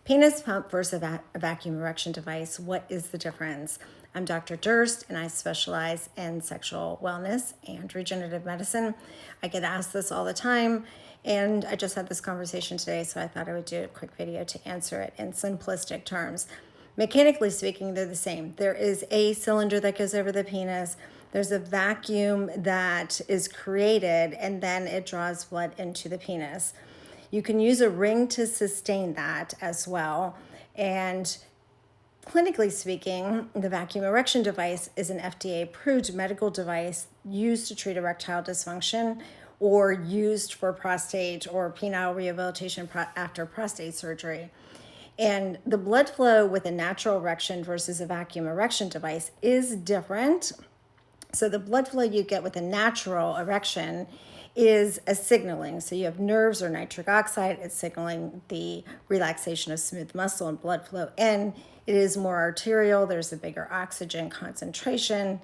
Penis pump versus a vacuum erection device. What is the difference? I'm Dr. Durst, and I specialize in sexual wellness and regenerative medicine. I get asked this all the time, and I just had this conversation today, so I thought I would do a quick video to answer it in simplistic terms. Mechanically speaking, they're the same. There is a cylinder that goes over the penis. There's a vacuum that is created, and then it draws blood into the penis. You can use a ring to sustain that as well. And clinically speaking, the vacuum erection device is an FDA-approved medical device used to treat erectile dysfunction or used for prostate or penile rehabilitation after prostate surgery. And the blood flow with a natural erection versus a vacuum erection device is different. So the blood flow you get with a natural erection is a signaling. So you have nerves or nitric oxide. It's signaling the relaxation of smooth muscle and blood flow in. It is more arterial. There's a bigger oxygen concentration.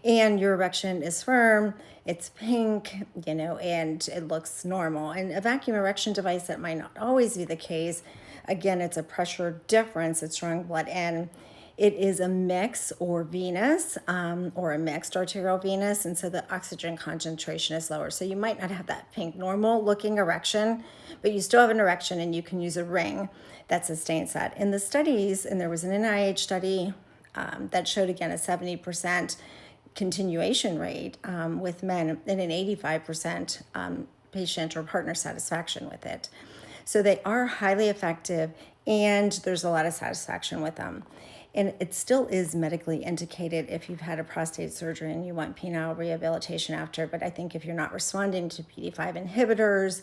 And your erection is firm. It's pink, and it looks normal. And a vacuum erection device, that might not always be the case. Again, it's a pressure difference. It's drawing blood in. It is a mix or venous or a mixed arterial venous, and so the oxygen concentration is lower. So you might not have that pink normal looking erection, but you still have an erection, and you can use a ring that sustains that. In the studies, and there was an NIH study that showed, again, a 70% continuation rate with men and an 85% patient or partner satisfaction with it. So they are highly effective, and there's a lot of satisfaction with them. And it still is medically indicated if you've had a prostate surgery and you want penile rehabilitation after. But I think if you're not responding to PD5 inhibitors,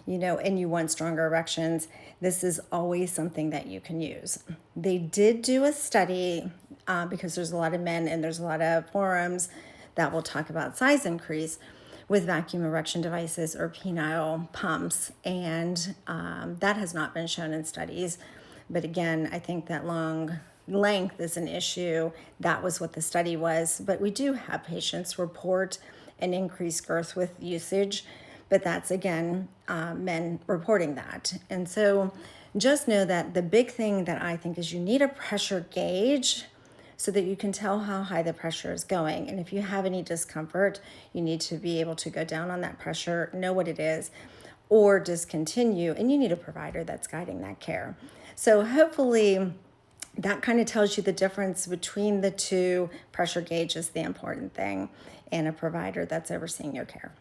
and you want stronger erections, this is always something that you can use. They did do a study because there's a lot of men and there's a lot of forums that will talk about size increase with vacuum erection devices or penile pumps. And that has not been shown in studies. But again, I think that length is an issue. That was what the study was. But we do have patients report an increased girth with usage. But that's, again, men reporting that. And so just know that the big thing that I think is you need a pressure gauge so that you can tell how high the pressure is going. And if you have any discomfort, you need to be able to go down on that pressure, know what it is, or discontinue. And you need a provider that's guiding that care. So hopefully that kind of tells you the difference between the two. Pressure gauge is the important thing, and a provider that's overseeing your care.